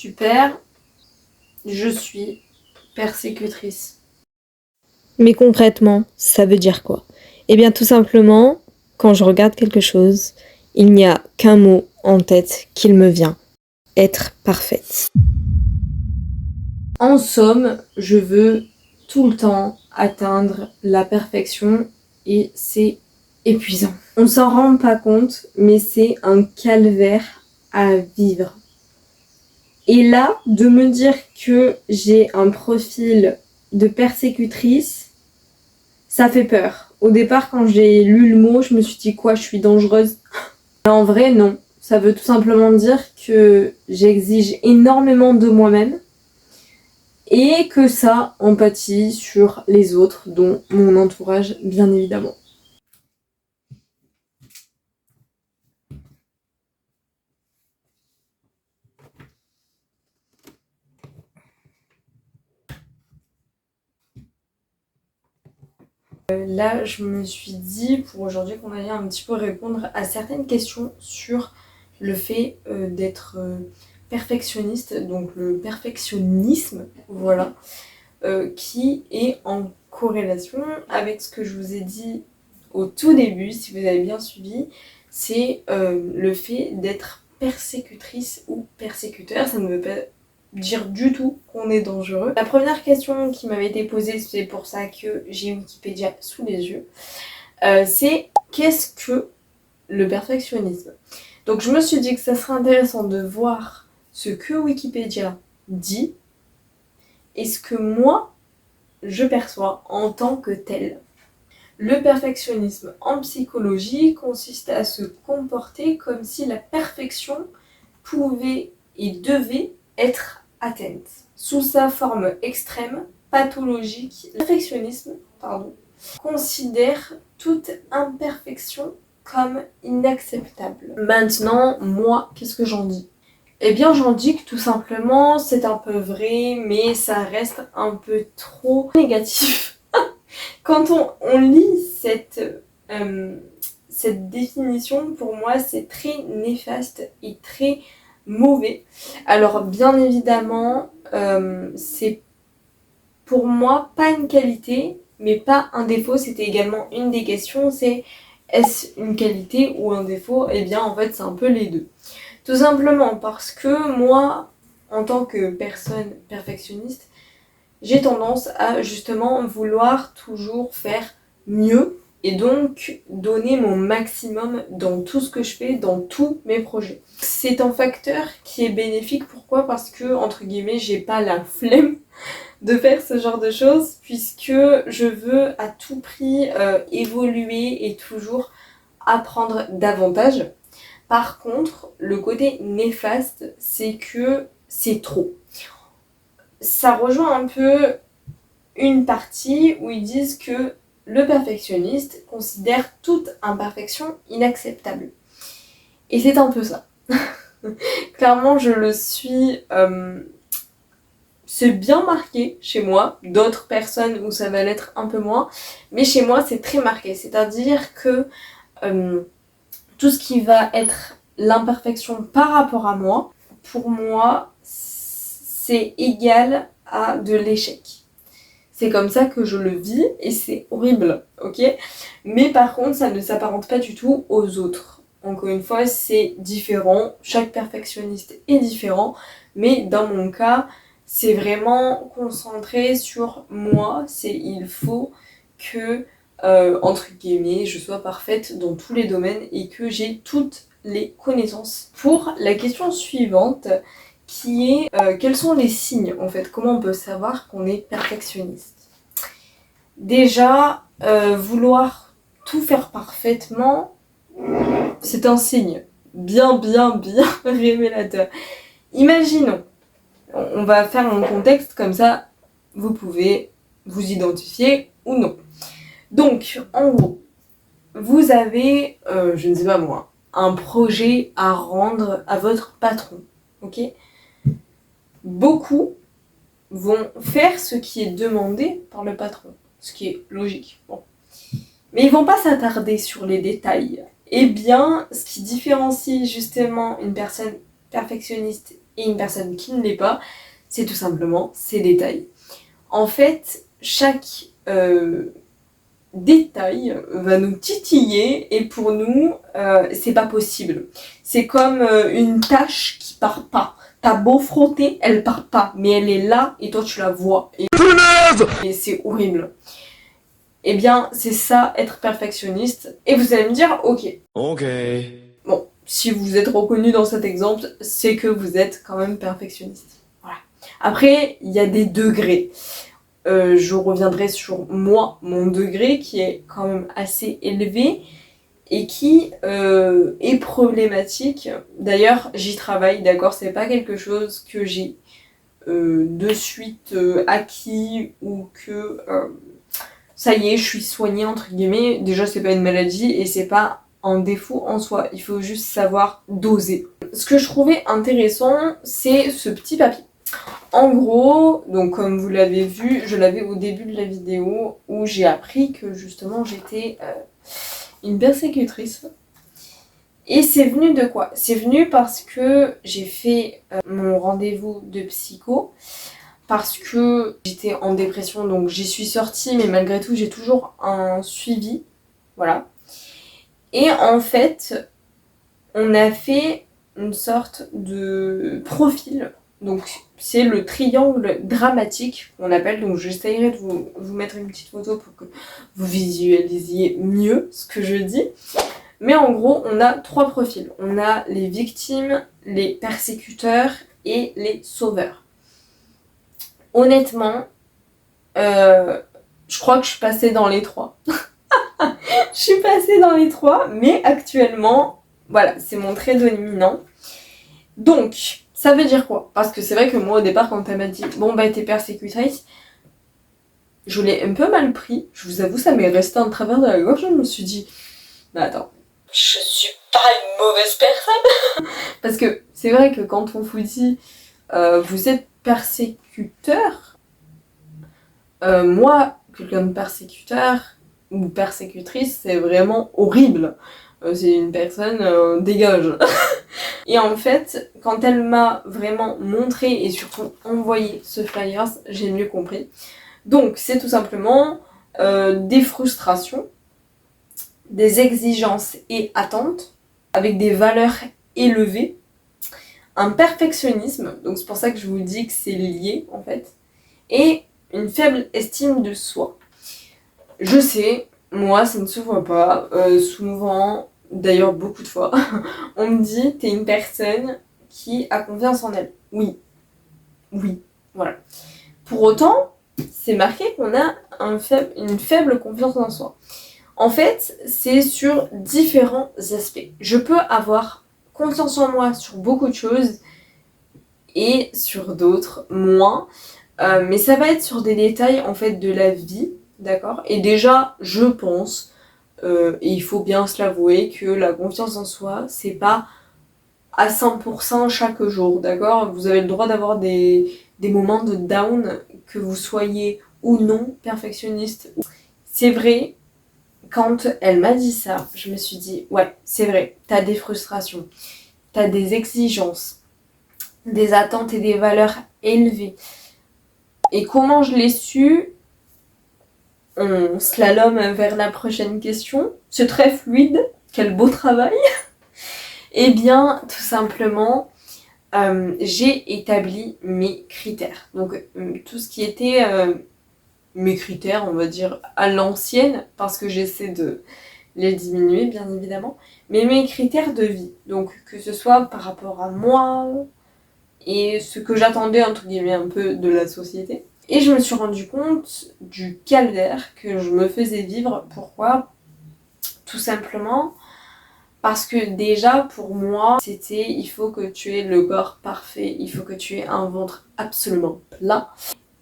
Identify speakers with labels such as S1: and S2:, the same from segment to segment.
S1: Super, je suis persécutrice.
S2: Mais concrètement, ça veut dire quoi? Eh bien tout simplement, quand je regarde quelque chose, il n'y a qu'un mot en tête qu'il me vient. Être parfaite.
S1: En somme, je veux tout le temps atteindre la perfection et c'est épuisant. On s'en rend pas compte, mais c'est un calvaire à vivre. Et là, de me dire que j'ai un profil de persécutrice, ça fait peur. Au départ, quand j'ai lu le mot, je me suis dit quoi, je suis dangereuse? Mais en vrai, non. Ça veut tout simplement dire que j'exige énormément de moi-même et que ça empathie sur les autres, dont mon entourage, bien évidemment. Là, je me suis dit pour aujourd'hui qu'on allait un petit peu répondre à certaines questions sur le fait d'être perfectionniste, donc le perfectionnisme, voilà, qui est en corrélation avec ce que je vous ai dit au tout début, si vous avez bien suivi, c'est le fait d'être persécutrice ou persécuteur. Ça ne veut pas dire du tout qu'on est dangereux. La première question qui m'avait été posée, c'est pour ça que j'ai Wikipédia sous les yeux, c'est qu'est-ce que le perfectionnisme? Donc je me suis dit que ça serait intéressant de voir ce que Wikipédia dit et ce que moi je perçois en tant que tel. Le perfectionnisme en psychologie consiste à se comporter comme si la perfection pouvait et devait être atteinte. Sous sa forme extrême, pathologique, le perfectionnisme considère toute imperfection comme inacceptable. Maintenant, moi, qu'est-ce que j'en dis? Eh bien, j'en dis que tout simplement, c'est un peu vrai, mais ça reste un peu trop négatif. Quand on lit cette définition, pour moi, c'est très néfaste et très mauvais. Alors, bien évidemment, c'est pour moi pas une qualité, mais pas un défaut. C'était également une des questions, c'est est-ce une qualité ou un défaut? Eh bien, en fait, c'est un peu les deux. Tout simplement parce que moi, en tant que personne perfectionniste, j'ai tendance à justement vouloir toujours faire mieux et donc donner mon maximum dans tout ce que je fais, dans tous mes projets. C'est un facteur qui est bénéfique, pourquoi? Parce que, entre guillemets, j'ai pas la flemme de faire ce genre de choses puisque je veux à tout prix évoluer et toujours apprendre davantage. Par contre, le côté néfaste, c'est que c'est trop. Ça rejoint un peu une partie où ils disent que le perfectionniste considère toute imperfection inacceptable. Et c'est un peu ça. Clairement, je le suis. C'est bien marqué chez moi, d'autres personnes où ça va l'être un peu moins, mais chez moi c'est très marqué. C'est-à-dire que tout ce qui va être l'imperfection par rapport à moi, pour moi, c'est égal à de l'échec. C'est comme ça que je le vis et c'est horrible, ok? Mais par contre, ça ne s'apparente pas du tout aux autres. Encore une fois, c'est différent. Chaque perfectionniste est différent. Mais dans mon cas, c'est vraiment concentré sur moi. C'est il faut que, entre guillemets, je sois parfaite dans tous les domaines et que j'ai toutes les connaissances. Pour la question suivante, qui est quels sont les signes en fait? Comment on peut savoir qu'on est perfectionniste? Déjà, vouloir tout faire parfaitement, c'est un signe bien révélateur. Imaginons, on va faire un contexte comme ça, vous pouvez vous identifier ou non. Donc, en gros, vous avez, je ne sais pas moi, un projet à rendre à votre patron, ok? Beaucoup vont faire ce qui est demandé par le patron, ce qui est logique. Bon. Mais ils vont pas s'attarder sur les détails. Eh bien, ce qui différencie justement une personne perfectionniste et une personne qui ne l'est pas, c'est tout simplement ses détails. En fait, chaque détail va nous titiller et pour nous, c'est pas possible. C'est comme une tache qui part pas. T'as beau frotter, elle part pas, mais elle est là et toi tu la vois. Et c'est horrible. Eh bien, c'est ça, être perfectionniste. Et vous allez me dire, ok.
S3: Ok.
S1: Bon, si vous êtes reconnu dans cet exemple, c'est que vous êtes quand même perfectionniste. Voilà. Après, il y a des degrés. Je reviendrai sur moi, mon degré qui est quand même assez élevé et qui est problématique. D'ailleurs, j'y travaille, d'accord, c'est pas quelque chose que j'ai de suite acquis ou que ça y est, je suis soignée entre guillemets. Déjà, c'est pas une maladie et c'est pas un défaut en soi. Il faut juste savoir doser. Ce que je trouvais intéressant, c'est ce petit papier. En gros, donc comme vous l'avez vu, je l'avais au début de la vidéo où j'ai appris que justement j'étais une persécutrice. Et c'est venu de quoi? C'est venu parce que j'ai fait mon rendez-vous de psycho, parce que j'étais en dépression, donc j'y suis sortie, mais malgré tout j'ai toujours un suivi, voilà. Et en fait, on a fait une sorte de profil. Donc c'est le triangle dramatique qu'on appelle, donc j'essayerai de vous mettre une petite photo pour que vous visualisiez mieux ce que je dis. Mais en gros, on a 3 profils. On a les victimes, les persécuteurs et les sauveurs. Honnêtement, je crois que je suis passée dans les 3. Je suis passée dans les 3, mais actuellement, voilà, c'est mon trait dominant. Donc, ça veut dire quoi? Parce que c'est vrai que moi, au départ, quand elle m'a dit « Bon, bah, t'es persécutrice », je l'ai un peu mal pris. Je vous avoue, ça m'est resté en travers de la gorge. Je me suis dit « Mais attends, je suis pas une mauvaise personne !» Parce que c'est vrai que quand on vous dit vous êtes persécuteur, moi, quelqu'un de persécuteur ou persécutrice, c'est vraiment horrible. C'est une personne dégage. Et en fait, quand elle m'a vraiment montré et surtout envoyé ce flyers, j'ai mieux compris. Donc, c'est tout simplement des frustrations, des exigences et attentes avec des valeurs élevées, un perfectionnisme, donc c'est pour ça que je vous dis que c'est lié en fait, et une faible estime de soi. Je sais, moi ça ne se voit pas, souvent, d'ailleurs beaucoup de fois, on me dit t'es une personne qui a confiance en elle. Oui, voilà. Pour autant, c'est marqué qu'on a une faible confiance en soi. En fait, c'est sur différents aspects. Je peux avoir confiance en moi sur beaucoup de choses et sur d'autres moins. Mais ça va être sur des détails en fait de la vie, d'accord? Et déjà, je pense, et il faut bien se l'avouer, que la confiance en soi, c'est pas à 100% chaque jour, d'accord? Vous avez le droit d'avoir des moments de down, que vous soyez ou non perfectionniste. C'est vrai, quand elle m'a dit ça, je me suis dit, ouais, c'est vrai, t'as des frustrations, t'as des exigences, des attentes et des valeurs élevées. Et comment je l'ai su? On slalom vers la prochaine question. C'est très fluide, quel beau travail. Eh bien, tout simplement, j'ai établi mes critères. Donc, tout ce qui était mes critères, on va dire, à l'ancienne, parce que j'essaie de les diminuer, bien évidemment, mais mes critères de vie. Donc, que ce soit par rapport à moi et ce que j'attendais, entre guillemets, un peu de la société. Et je me suis rendu compte du calvaire que je me faisais vivre. Pourquoi? Tout simplement parce que déjà, pour moi, c'était il faut que tu aies le corps parfait, il faut que tu aies un ventre absolument plat,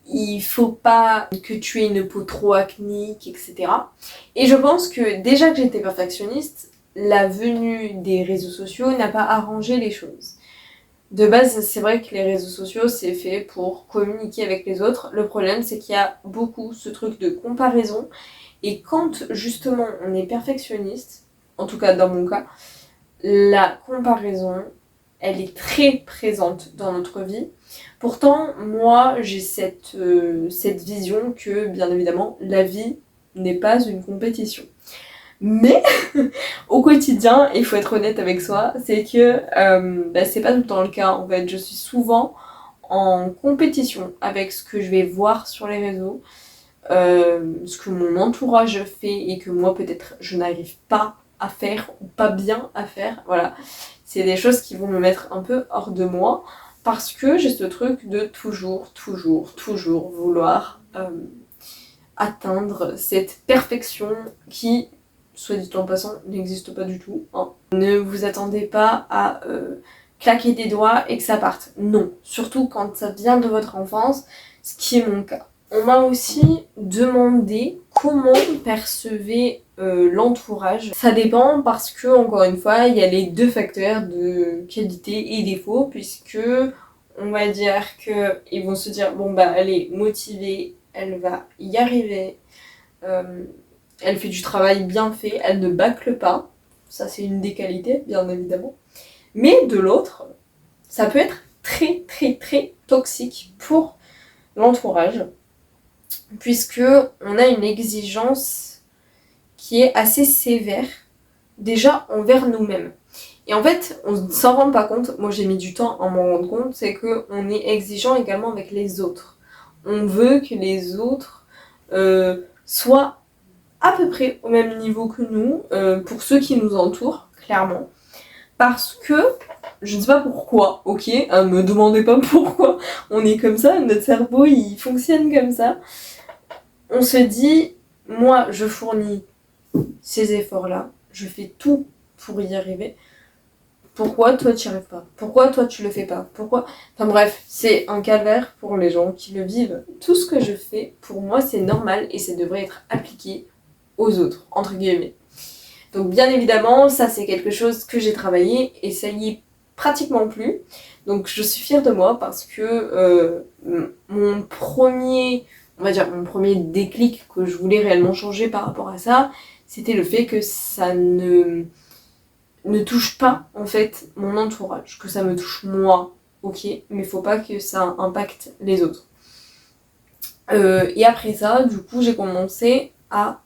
S1: il faut pas que tu aies une peau trop acnéique, etc. Et je pense que déjà que j'étais perfectionniste, la venue des réseaux sociaux n'a pas arrangé les choses. De base, c'est vrai que les réseaux sociaux, c'est fait pour communiquer avec les autres. Le problème, c'est qu'il y a beaucoup ce truc de comparaison. Et quand, justement, on est perfectionniste, en tout cas dans mon cas, la comparaison, elle est très présente dans notre vie. Pourtant, moi, j'ai cette vision que, bien évidemment, la vie n'est pas une compétition. Mais, au quotidien, il faut être honnête avec soi, c'est que c'est pas tout le temps le cas. En fait, je suis souvent en compétition avec ce que je vais voir sur les réseaux, ce que mon entourage fait et que moi, peut-être, je n'arrive pas à faire ou pas bien à faire. Voilà, c'est des choses qui vont me mettre un peu hors de moi. Parce que j'ai ce truc de toujours vouloir atteindre cette perfection qui, soit dit en passant, n'existe pas du tout. Hein. Ne vous attendez pas à claquer des doigts et que ça parte. Non, surtout quand ça vient de votre enfance, ce qui est mon cas. On m'a aussi demandé comment percevait l'entourage. Ça dépend parce que, encore une fois, il y a les deux facteurs de qualité et défaut, puisque on va dire qu'ils vont se dire bon bah elle est motivée, elle va y arriver, elle fait du travail bien fait, elle ne bâcle pas. Ça c'est une des qualités, bien évidemment. Mais de l'autre, ça peut être très toxique pour l'entourage, puisque on a une exigence qui est assez sévère, déjà envers nous-mêmes. Et en fait, on ne s'en rend pas compte, moi j'ai mis du temps à m'en rendre compte, c'est qu'on est exigeant également avec les autres. On veut que les autres soient à peu près au même niveau que nous, pour ceux qui nous entourent, clairement. Parce que, je ne sais pas pourquoi, ok, me demandez pas pourquoi on est comme ça, notre cerveau il fonctionne comme ça. On se dit, moi je fournis ces efforts-là, je fais tout pour y arriver. Pourquoi toi tu n'y arrives pas? Pourquoi toi tu le fais pas? Pourquoi? Enfin bref, c'est un calvaire pour les gens qui le vivent. Tout ce que je fais, pour moi c'est normal et ça devrait être appliqué aux autres, entre guillemets. Donc bien évidemment, ça c'est quelque chose que j'ai travaillé et ça y est pratiquement plus. Donc je suis fière de moi parce que mon premier déclic que je voulais réellement changer par rapport à ça, c'était le fait que ça ne touche pas en fait mon entourage, que ça me touche moi, ok, mais faut pas que ça impacte les autres. Et après ça, du coup, j'ai commencé à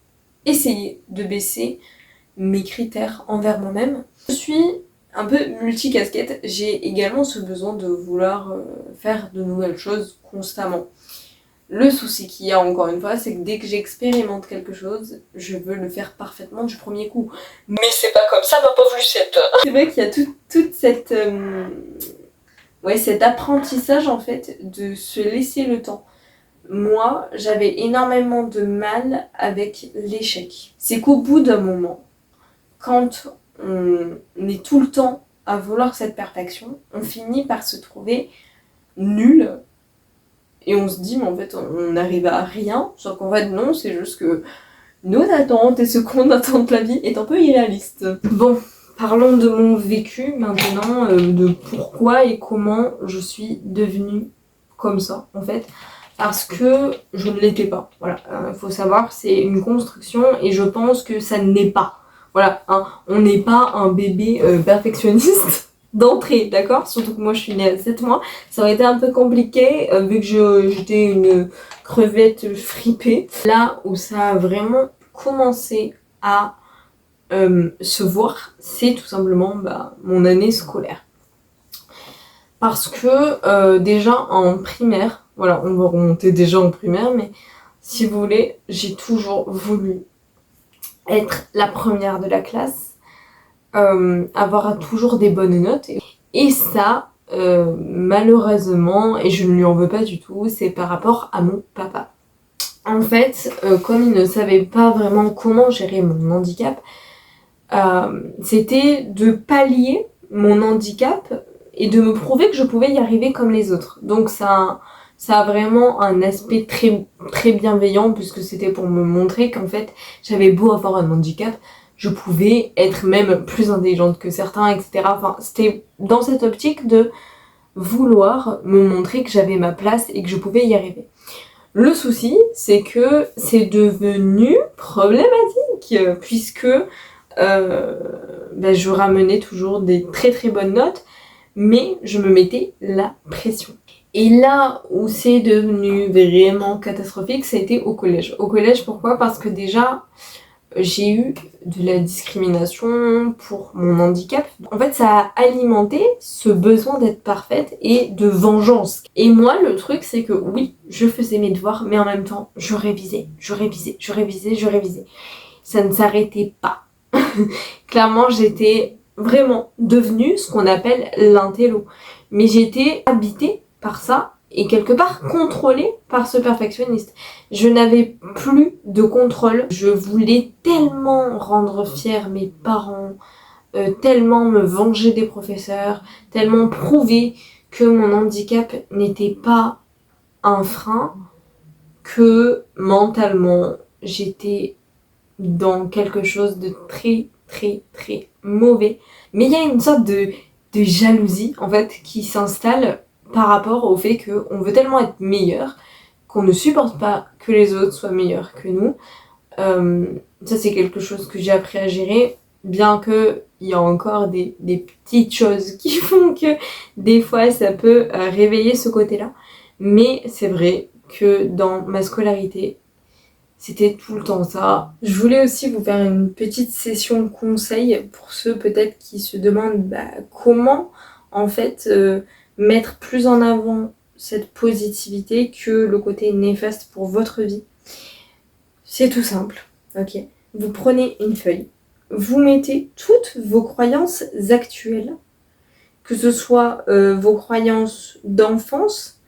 S1: essayer de baisser mes critères envers moi-même. Je suis un peu multicasquette, j'ai également ce besoin de vouloir faire de nouvelles choses constamment. Le souci qu'il y a encore une fois, c'est que dès que j'expérimente quelque chose, je veux le faire parfaitement du premier coup. Mais c'est pas comme ça ma pauvre Lucette. C'est vrai qu'il y a toute cette... cet apprentissage en fait de se laisser le temps. Moi, j'avais énormément de mal avec l'échec. C'est qu'au bout d'un moment, quand on est tout le temps à vouloir cette perfection, on finit par se trouver nul. Et on se dit, mais en fait, on n'arrive à rien. Sauf qu'en fait, non, c'est juste que nos attentes et ce qu'on attend de la vie est un peu irréaliste. Bon, parlons de mon vécu maintenant, de pourquoi et comment je suis devenue comme ça, en fait. Parce que je ne l'étais pas. Voilà, faut savoir, c'est une construction et je pense que ça n'est pas. Voilà, hein, on n'est pas un bébé perfectionniste d'entrée, d'accord? Surtout que moi je suis née à 7 mois. Ça aurait été un peu compliqué vu que j'étais une crevette fripée. Là où ça a vraiment commencé à se voir, c'est tout simplement mon année scolaire. Parce que déjà en primaire, voilà, on va remonter déjà en primaire, mais si vous voulez, j'ai toujours voulu être la première de la classe, avoir toujours des bonnes notes. Et ça, malheureusement, et je ne lui en veux pas du tout, c'est par rapport à mon papa. En fait, comme il ne savait pas vraiment comment gérer mon handicap, c'était de pallier mon handicap et de me prouver que je pouvais y arriver comme les autres. Donc ça a vraiment un aspect très bienveillant puisque c'était pour me montrer qu'en fait j'avais beau avoir un handicap, je pouvais être même plus intelligente que certains, etc. Enfin, c'était dans cette optique de vouloir me montrer que j'avais ma place et que je pouvais y arriver. Le souci, c'est que c'est devenu problématique puisque je ramenais toujours des très bonnes notes, mais je me mettais la pression. Et là où c'est devenu vraiment catastrophique, ça a été au collège. Au collège, pourquoi? Parce que déjà, j'ai eu de la discrimination pour mon handicap. En fait, ça a alimenté ce besoin d'être parfaite et de vengeance. Et moi, le truc, c'est que oui, je faisais mes devoirs, mais en même temps, je révisais. Ça ne s'arrêtait pas. Clairement, j'étais vraiment devenue ce qu'on appelle l'intello. Mais j'étais habitée par ça et quelque part contrôlée par ce perfectionniste. Je n'avais plus de contrôle. Je voulais tellement rendre fiers mes parents, tellement me venger des professeurs, tellement prouver que mon handicap n'était pas un frein, que mentalement, j'étais dans quelque chose de très mauvais. Mais il y a une sorte de jalousie en fait qui s'installe par rapport au fait qu'on veut tellement être meilleur qu'on ne supporte pas que les autres soient meilleurs que nous. Ça c'est quelque chose que j'ai appris à gérer, bien que il y a encore des petites choses qui font que des fois ça peut réveiller ce côté-là. Mais c'est vrai que dans ma scolarité, c'était tout le temps ça. Je voulais aussi vous faire une petite session conseil pour ceux peut-être qui se demandent comment en fait mettre plus en avant cette positivité que le côté néfaste pour votre vie. C'est tout simple, ok? Vous prenez une feuille, vous mettez toutes vos croyances actuelles, que ce soit vos croyances d'enfance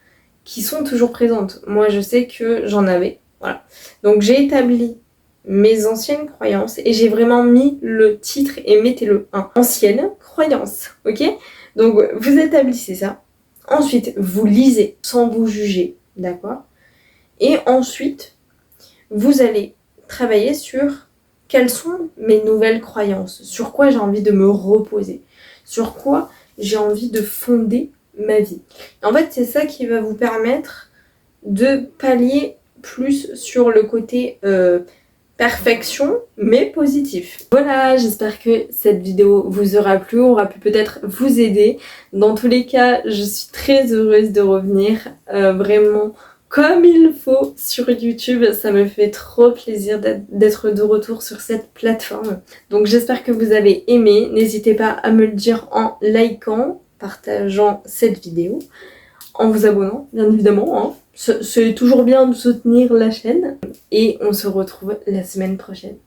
S1: qui sont toujours présentes. Moi je sais que j'en avais. Voilà. Donc j'ai établi mes anciennes croyances et j'ai vraiment mis le titre et mettez-le 1. Ancienne croyance, ok? Donc vous établissez ça. Ensuite, vous lisez sans vous juger, d'accord? Et ensuite, vous allez travailler sur quelles sont mes nouvelles croyances, sur quoi j'ai envie de me reposer, sur quoi j'ai envie de fonder ma vie. En fait, c'est ça qui va vous permettre de pallier plus sur le côté perfection, mais positif. Voilà, j'espère que cette vidéo vous aura plu, aura pu peut-être vous aider. Dans tous les cas, je suis très heureuse de revenir vraiment comme il faut sur YouTube. Ça me fait trop plaisir d'être de retour sur cette plateforme. Donc j'espère que vous avez aimé. N'hésitez pas à me le dire en likant, partageant cette vidéo, en vous abonnant, bien évidemment, hein. C'est toujours bien de soutenir la chaîne. Et on se retrouve la semaine prochaine.